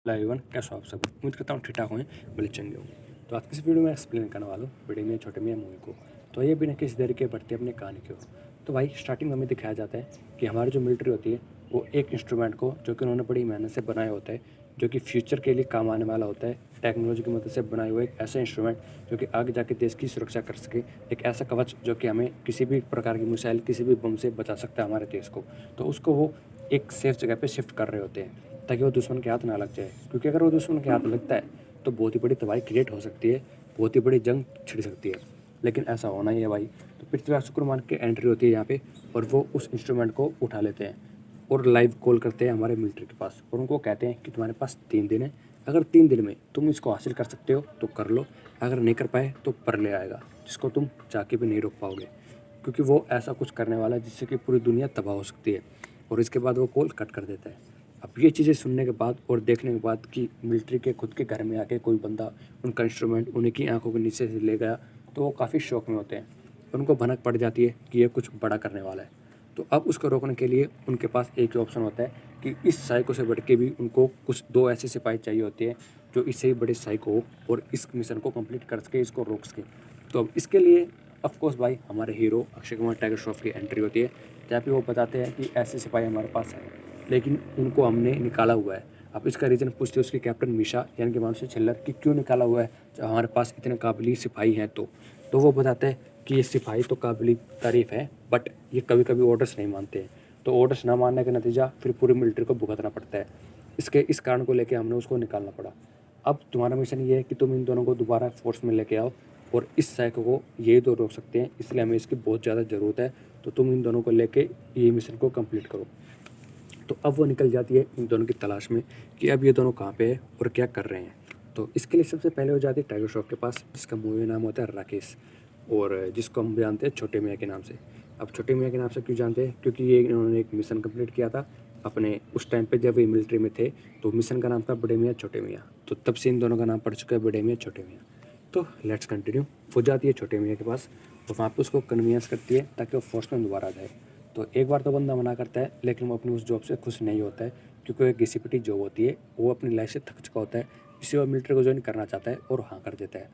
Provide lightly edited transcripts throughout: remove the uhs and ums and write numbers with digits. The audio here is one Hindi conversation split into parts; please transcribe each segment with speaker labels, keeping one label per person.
Speaker 1: हेलो एवरीवन, कैसे हो आप सब। उम्मीद करता हूँ ठीक ठाक हों, भले चंगे हों। तो आज की इस वीडियो में एक्सप्लेन करने वाला हूँ बड़े मियाँ छोटे मियाँ मूवी को। तो ये बिना किसी देरी के बढ़ती है अपनी कहानी की ओर। तो भाई स्टार्टिंग में हमें दिखाया जाता है कि हमारी जो मिलिट्री होती है वो एक इंस्ट्रूमेंट को जो कि उन्होंने बड़ी मेहनत से बनाया होता है, जो कि फ्यूचर के लिए काम आने वाला होता है, टेक्नोलॉजी की मदद से बनाए हुए एक ऐसा इंस्ट्रूमेंट जो कि आगे जाके देश की सुरक्षा कर सके, एक ऐसा कवच जो कि हमें किसी भी प्रकार की मिसाइल, किसी भी बम से बचा सकता है हमारे देश को। तो उसको वो एक सेफ जगह पे शिफ्ट कर रहे होते हैं ताकि वो दुश्मन के हाथ ना लग जाए, क्योंकि अगर वो दुश्मन के हाथ लगता है तो बहुत ही बड़ी तबाही क्रिएट हो सकती है, बहुत ही बड़ी जंग छिड़ सकती है। लेकिन ऐसा होना ही है भाई। तो पृथ्वीराज शुक्रमान की एंट्री होती है यहाँ पे और वो उस इंस्ट्रूमेंट को उठा लेते हैं और लाइव कॉल करते हैं हमारे मिलिट्री के पास और उनको कहते हैं कि तुम्हारे पास 3 दिन है, अगर 3 दिन में तुम इसको हासिल कर सकते हो तो कर लो, अगर नहीं कर पाए तो पर ले आएगा जिसको तुम जाके भी नहीं रोक पाओगे, क्योंकि वो ऐसा कुछ करने वाला है जिससे कि पूरी दुनिया तबाह हो सकती है। और इसके बाद वो कॉल कट कर देता है। अब ये चीज़ें सुनने के बाद और देखने के बाद कि मिलिट्री के खुद के घर में आके कोई बंदा उनका इंस्ट्रूमेंट उन्हीं की आंखों के नीचे से ले गया, तो वो काफ़ी शौक में होते हैं। उनको भनक पड़ जाती है कि ये कुछ बड़ा करने वाला है। तो अब उसको रोकने के लिए उनके पास एक ही ऑप्शन होता है कि इस साइको से बढ़ के भी उनको कुछ 2 ऐसे सिपाही चाहिए होते हैं जो इससे ही बड़े साइको हो और इस मिशन को कंप्लीट कर सके, इसको रोक सके। तो अब इसके लिए ऑफ कोर्स भाई हमारे हीरो अक्षय कुमार टाइगर श्रॉफ की एंट्री होती है, जहाँ पे वो बताते हैं कि ऐसे सिपाही हमारे पास हैं लेकिन उनको हमने निकाला हुआ है। अब इसका रीज़न पूछते हैं उसकी कैप्टन मीशा यानी कि मानुषी छिल्लर कि क्यों निकाला हुआ है जब हमारे पास इतने काबिल सिपाही हैं। तो वो बताते हैं कि ये सिपाही तो काबिल तारीफ़ है, बट ये कभी कभी ऑर्डर्स नहीं मानते हैं, तो ऑर्डर्स ना मानने का नतीजा फिर पूरी मिलिट्री को भुगतना पड़ता है। इस कारण को लेकर हमने उसको निकालना पड़ा। अब तुम्हारा मिशन ये है कि तुम इन दोनों को दोबारा फोर्स में लेके आओ और इस साइको को ये दो रोक सकते हैं, इसलिए हमें इसकी बहुत ज़्यादा ज़रूरत है। तो तुम इन दोनों को लेके ये मिशन को कंप्लीट करो। तो अब वो निकल जाती है इन दोनों की तलाश में कि अब ये दोनों कहाँ पे है और क्या कर रहे हैं। तो इसके लिए सबसे पहले हो जाती है टाइगर श्रॉफ के पास, जिसका मूवी नाम होता है राकेश और जिसको हम जानते हैं छोटे मियाँ के नाम से। अब छोटे मियाँ के नाम से क्यों जानते हैं, क्योंकि ये इन्होंने एक मिशन कंप्लीट किया था अपने उस टाइम पे जब ये मिलिट्री में थे। तो मिशन का नाम था बड़े मियाँ छोटे मियाँ, तो तब से इन दोनों का नाम पड़ चुका है बड़े मियाँ छोटे मियाँ। तो लेट्स कंटिन्यू। वो जाती है छोटे मियाँ के पास और वहाँ पे उसको कन्वीनियंस करती है ताकि वो फोर्स में दोबारा आ जाए। तो एक बार तो बंदा मना करता है, लेकिन वो अपनी उस जॉब से खुश नहीं होता है, क्योंकि वो एक घिसी पिटी जॉब होती है। वो अपनी लाइफ से थक चुका होता है, इसलिए वो मिलिट्री को ज्वाइन करना चाहता है और हाँ कर देता है।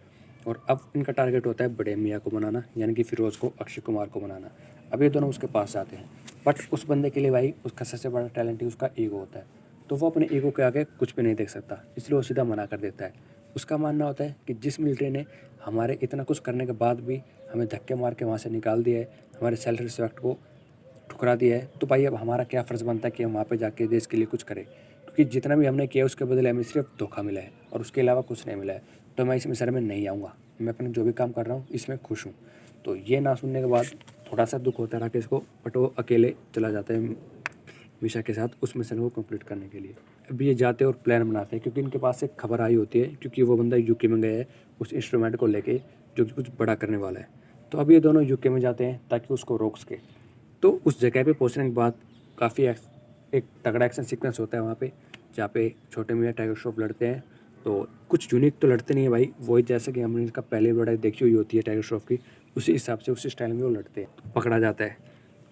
Speaker 1: और अब इनका टारगेट होता है बड़े मियाँ को बनाना, यानी कि फिरोज़ को, अक्षय कुमार को बनाना। अब ये दोनों उसके पास जाते हैं, बट उस बंदे के लिए भाई उसका सबसे बड़ा टैलेंट ही उसका ईगो होता है। तो वो अपने ईगो के आगे कुछ भी नहीं देख सकता, इसलिए वो सीधा मना कर देता है। उसका मानना होता है कि जिस मिलिट्री ने हमारे इतना कुछ करने के बाद भी हमें धक्के मार के वहाँ से निकाल दिया है, हमारे सेल्फ रिस्पेक्ट को ठुकरा दिया है, तो भाई अब हमारा क्या फ़र्ज़ बनता है कि हम वहाँ पे जाके देश के लिए कुछ करें, क्योंकि जितना भी हमने किया उसके बदले हमें सिर्फ धोखा मिला है और उसके अलावा कुछ नहीं मिला है। तो मैं इस मिशन में नहीं आऊँगा, मैं अपने जो भी काम कर रहा हूँ इसमें खुश हूँ। तो ये ना सुनने के बाद थोड़ा सा दुख होता है राकेश को, बट वो अकेले चला जाता है मीशा के साथ उस मिशन को कंप्लीट करने के लिए। अब ये जाते और प्लान बनाते हैं, क्योंकि इनके पास एक खबर आई होती है, क्योंकि वो बंदा यूके में गया है उस इंस्ट्रूमेंट को लेके जो कि कुछ बड़ा करने वाला है। तो अब ये दोनों यूके में जाते हैं ताकि उसको रोक सके। तो उस जगह पे पहुंचने के बाद काफ़ी एक तगड़ा एक्शन सीक्वेंस होता है वहाँ पे, जहाँ पे छोटे मियाँ टाइगर श्रॉफ लड़ते हैं। तो कुछ यूनिक तो लड़ते नहीं है भाई, वही जैसे कि हमने इसका पहले लड़ाई देखी हुई होती है टाइगर श्रॉफ की, उसी हिसाब से उसी स्टाइल में वो लड़ते हैं। तो पकड़ा जाता है,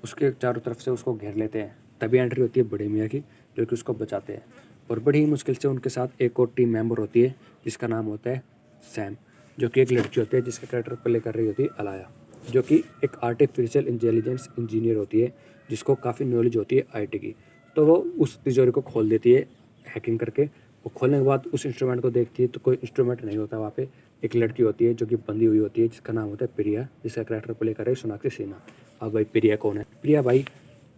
Speaker 1: उसके चारों तरफ से उसको घेर लेते हैं। तभी एंट्री होती है बड़े मियाँ की, जो कि उसको बचाते हैं। और बड़ी ही मुश्किल से उनके साथ एक और टीम मेंबर होती है जिसका नाम होता है सैम, जो कि एक लड़की होती है जिसका कैरेक्टर प्ले कर रही होती है अलाया, जो कि एक आर्टिफिशियल इंटेलिजेंस इंजीनियर होती है जिसको काफ़ी नॉलेज होती है आईटी की। तो वो उस तिजोरी को खोल देती है हैकिंग करके। वो खोलने के बाद उस इंस्ट्रूमेंट को देखती है तो कोई इंस्ट्रूमेंट नहीं होता वहाँ पे। एक लड़की होती है जो कि बंधी हुई होती है जिसका नाम होता है प्रिया, जिसका कैरेक्टर प्ले कर रही है सोनाक्षी सिन्हा। अब भाई प्रिया कौन है? प्रिया भाई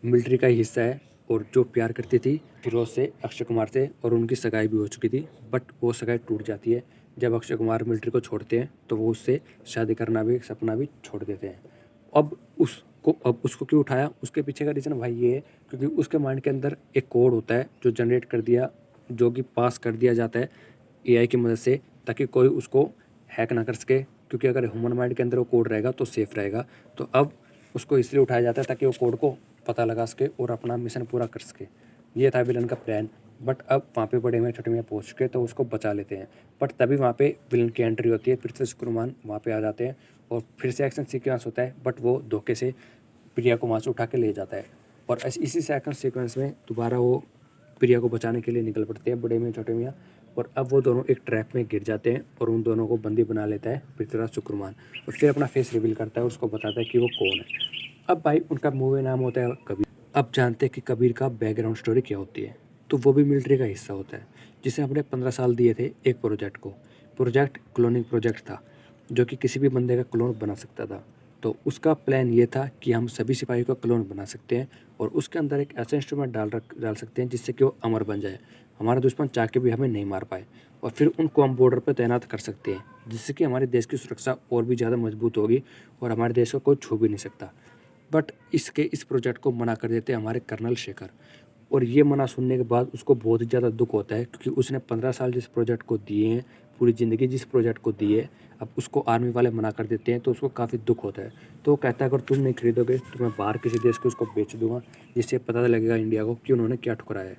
Speaker 1: मिलिट्री का ही हिस्सा है और जो प्यार करती थी फिरोज से, अक्षय कुमार से, और उनकी सगाई भी हो चुकी थी, बट वो सगाई टूट जाती है जब अक्षय कुमार मिलिट्री को छोड़ते हैं। तो वो उससे शादी करना भी सपना भी छोड़ देते हैं। अब उसको क्यों उठाया, उसके पीछे का रीज़न भाई ये है क्योंकि उसके माइंड के अंदर एक कोड होता है जो जनरेट कर दिया, जो कि पास कर दिया जाता है एआई की मदद से, ताकि कोई उसको हैक ना कर सके, क्योंकि अगर ह्यूमन माइंड के अंदर वो कोड रहेगा तो सेफ रहेगा। तो अब उसको इसलिए उठाया जाता है ताकि वो कोड को पता लगा सके और अपना मिशन पूरा कर सके। ये था विलन का प्लान। बट अब वहाँ पे बड़े मियाँ छोटे मियाँ पहुँच चुके तो उसको बचा लेते हैं। बट तभी वहाँ पे विलन की एंट्री होती है, पृथ्वी कुमार वहाँ पे आ जाते हैं और फिर से एक्शन सीक्वेंस होता है, बट वो धोखे से प्रिया को वहाँ से उठा के ले जाता है। और इसी से एक्शन सीक्वेंस में दोबारा वो प्रिया को बचाने के लिए निकल पड़ते हैं बड़े मियाँ छोटे मियाँ। और अब वो दोनों एक ट्रैप में गिर जाते हैं और उन दोनों को बंदी बना लेता है पृथ्वीराज शुक्रमान। और फिर अपना फेस रिवील करता है, उसको बताता है कि वो कौन है। अब भाई उनका मूवी नाम होता है कबीर। अब जानते हैं कि कबीर का बैकग्राउंड स्टोरी क्या होती है। तो वो भी मिलिट्री का हिस्सा होता है, जिसे हमने 15 साल दिए थे एक प्रोजेक्ट को। प्रोजेक्ट क्लोनिंग प्रोजेक्ट था, जो कि किसी भी बंदे का क्लोन बना सकता था। तो उसका प्लान ये था कि हम सभी सिपाही का क्लोन बना सकते हैं और उसके अंदर एक ऐसा इंस्ट्रूमेंट डाल सकते हैं जिससे कि वो अमर बन जाए, हमारा दुश्मन चाह के भी हमें नहीं मार पाए। और फिर उनको हम बॉर्डर पर तैनात कर सकते हैं, जिससे कि हमारे देश की सुरक्षा और भी ज़्यादा मजबूत होगी और हमारे देश को कोई छू भी नहीं सकता। बट इस प्रोजेक्ट को मना कर देते हैं हमारे कर्नल शेखर। और ये मना सुनने के बाद उसको बहुत ही ज़्यादा दुख होता है, क्योंकि उसने 15 साल जिस प्रोजेक्ट को दिए हैं, पूरी ज़िंदगी जिस प्रोजेक्ट को दी है, अब उसको आर्मी वाले मना कर देते हैं तो उसको काफ़ी दुख होता है। तो वो कहता है अगर तुम नहीं खरीदोगे तो मैं बाहर किसी देश को उसको बेच दूंगा, जिससे पता लगेगा इंडिया को कि उन्होंने क्या ठुकराया है।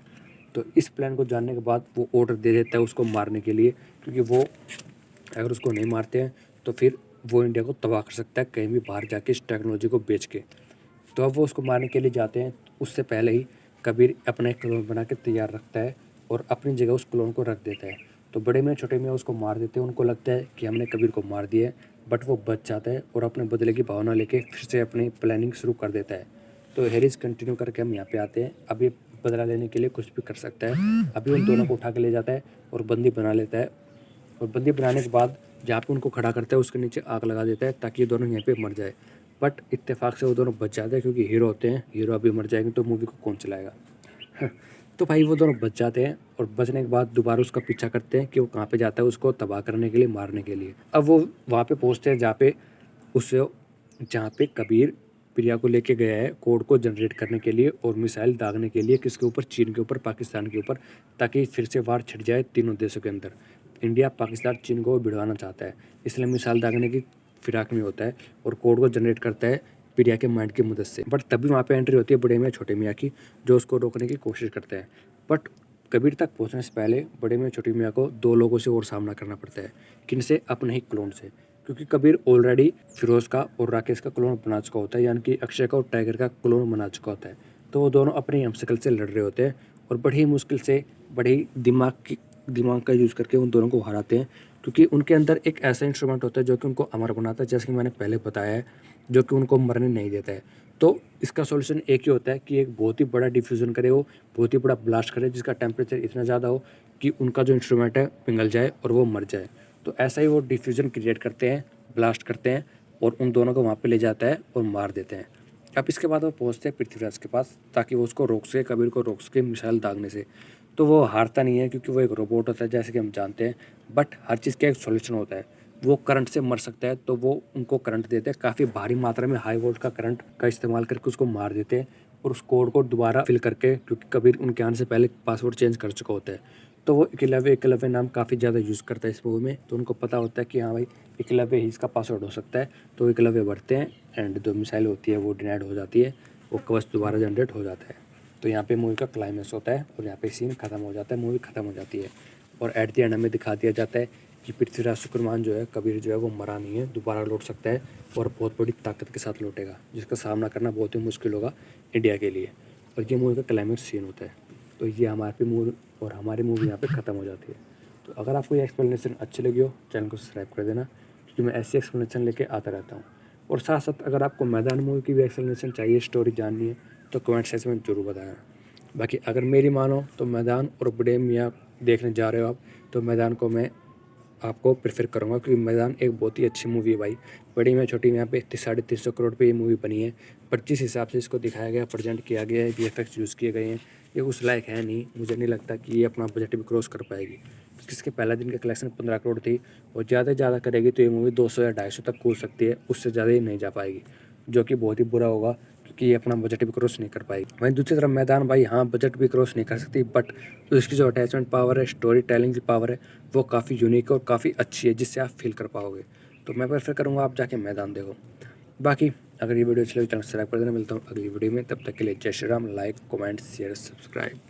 Speaker 1: तो इस प्लान को जानने के बाद वो ऑर्डर दे देता है उसको मारने के लिए, क्योंकि वो अगर उसको नहीं मारते हैं तो फिर वो इंडिया को तबाह कर सकता है कहीं भी बाहर जाके इस टेक्नोलॉजी को बेच के। तो अब वो उसको मारने के लिए जाते हैं। उससे पहले ही कबीर अपना एक क्लोन बना के तैयार रखता है और अपनी जगह उस क्लोन को रख देता है। तो बड़े में छोटे में उसको मार देते हैं। उनको लगता है कि हमने कबीर को मार दिया है, बट वो बच जाता है और अपने बदले की भावना लेके फिर से अपनी प्लानिंग शुरू कर देता है। तो हैरिस कंटिन्यू करके हम यहाँ पे आते हैं। अब ये बदला लेने के लिए कुछ भी कर सकता है। अभी उन दोनों को उठा के ले जाता है और बंदी बना लेता है। और बंदी बनाने के बाद जहाँ पे उनको खड़ा करता है उसके नीचे आग लगा देता है ताकि ये दोनों यहीं पे मर जाए। बट इत्तेफाक से वो दोनों बच जाते हैं, क्योंकि हीरो होते हैं, हीरो अभी मर जाएंगे तो मूवी को कौन चलाएगा। तो भाई वो दोनों बच जाते हैं और बचने के बाद दोबारा उसका पीछा करते हैं कि वो कहाँ पे जाता है उसको तबाह करने के लिए, मारने के लिए। अब वो वहाँ पे पहुँचते हैं जहाँ पे कबीर प्रिया को लेके गया है कोड को जनरेट करने के लिए और मिसाइल दागने के लिए, किसके ऊपर, चीन के ऊपर, पाकिस्तान के ऊपर, ताकि फिर से वार छिड़ जाए तीनों देशों के अंदर। इंडिया, पाकिस्तान, चीन को भिड़वाना चाहता है, इसलिए मिसाइल दागने की फिराक में होता है और कोड को जनरेट करता है प्रिया के माइंड की मदद से। बट तभी वहाँ पे एंट्री होती है बड़े मियाँ छोटे मियाँ की, जो उसको रोकने की कोशिश करते हैं। बट कबीर तक पहुँचने से पहले बड़े मियाँ छोटे मियाँ को दो लोगों से और सामना करना पड़ता है। किनसे? अपने ही क्लोन से, क्योंकि कबीर ऑलरेडी फिरोज का और राकेश का क्लोन बना चुका होता है, यानी कि अक्षय का और टाइगर का क्लोन बना चुका होता है। तो वो दोनों अपनी हमशक्ल से लड़ रहे होते हैं और बड़ी मुश्किल से, बड़ी दिमाग का यूज़ करके उन दोनों को हराते हैं, क्योंकि उनके अंदर एक ऐसा इंस्ट्रूमेंट होता है जो कि उनको अमर बनाता है, जैसे कि मैंने पहले बताया है, जो कि उनको मरने नहीं देता है। तो इसका सॉल्यूशन एक ही होता है कि एक बहुत ही बड़ा डिफ्यूज़न करे, वो बहुत ही बड़ा ब्लास्ट करे जिसका टेम्परेचर इतना ज़्यादा हो कि उनका जो इंस्ट्रूमेंट है पिघल जाए और वो मर जाए। तो ऐसा ही वो डिफ्यूज़न क्रिएट करते हैं, ब्लास्ट करते हैं और उन दोनों को वहाँ पे ले जाता है और मार देते हैं। अब इसके बाद वो पहुँचते हैं पृथ्वीराज के पास ताकि वो उसको रोक सके, कबीर को रोक सके मिसाइल दागने से। तो वो हारता नहीं है, क्योंकि वो एक रोबोट होता है जैसे कि हम जानते हैं। बट हर चीज़ का एक सॉल्यूशन होता है। वो करंट से मर सकता है तो वो उनको करंट देते हैं, काफ़ी भारी मात्रा में हाई वोल्ट का करंट का इस्तेमाल करके उसको मार देते हैं और उस कोड को दोबारा फिल करके, क्योंकि कबीर उनके आने से पहले पासवर्ड चेंज कर चुका होता है। तो वो एकलव्य नाम काफ़ी ज़्यादा यूज़ करता है इस मूवी में। तो उनको पता होता है कि हाँ भाई एकलव्य ही इसका पासवर्ड हो सकता है। तो एकलव्य बढ़ते हैं एंड जो मिसाइल होती है वो डिनाइड हो जाती है, वो कवच दोबारा जनरेट हो जाता है। तो यहाँ पे मूवी का क्लाइमेक्स होता है और यहाँ पे सीन खत्म हो जाता है, मूवी खत्म हो जाती है। और एट द एंड हमें दिखा दिया जाता है कि पृथ्वीराज शुक्रमान जो है, कबीर जो है, वो मरा नहीं है, दोबारा लौट सकता है और बहुत बड़ी ताकत के साथ लौटेगा, जिसका सामना करना बहुत ही मुश्किल होगा इंडिया के लिए। और ये मूवी का क्लाइमेक्स सीन होता है। तो ये हमारी मूवी यहाँ पे ख़त्म हो जाती है। तो अगर आपको ये एक्सप्लेनेशन अच्छी लगी हो, चैनल को सब्सक्राइब कर देना, क्योंकि मैं ऐसी एक्सप्लेनेशन लेके आता रहता हूँ। और साथ साथ अगर आपको मैदान मूवी की भी एक्सप्लेनेशन चाहिए, स्टोरी जाननी है, तो कमेंट सेक्शन में ज़रूर बताना। बाकी अगर मेरी मानो तो मैदान और बड़े मियाँ देखने जा रहे हो आप, तो मैदान को मैं आपको प्रेफर करूँगा, क्योंकि मैदान एक बहुत ही अच्छी मूवी है भाई। बड़ी में छोटी में यहाँ पे 350 करोड़ पे ये मूवी बनी है, पर जिस हिसाब से इसको दिखाया गया, प्रेजेंट किया गया है, VFX यूज़ किए गए हैं, ये उस लायक है नहीं। मुझे नहीं लगता कि ये अपना बजट भी क्रॉस कर पाएगी, क्योंकि इसके पहला दिन का कलेक्शन 15 करोड़ थी और ज़्यादा से ज़्यादा करेगी तो ये मूवी 200 या 250 तक कूद सकती है, उससे ज़्यादा ही नहीं जा पाएगी, जो कि बहुत ही बुरा होगा, क्योंकि ये अपना बजट भी क्रॉस नहीं कर पाएगी। वहीं दूसरी तरफ मैदान भाई, हाँ बजट भी क्रॉस नहीं कर सकती, बट तो इसकी जो अटैचमेंट पावर है, स्टोरी टेलिंग की पावर है, वो काफ़ी यूनिक और काफ़ी अच्छी है, जिससे आप फील कर पाओगे। तो मैं प्रेफर करूँगा आप जाके मैदान देखो। बाकी अगर ये वीडियो अच्छी लगी तो चैनल सब्सक्राइब कर देना। मिलता हूँ अगली वीडियो में, तब तक के लिए जय Shri Ram. Like, comment, share, subscribe.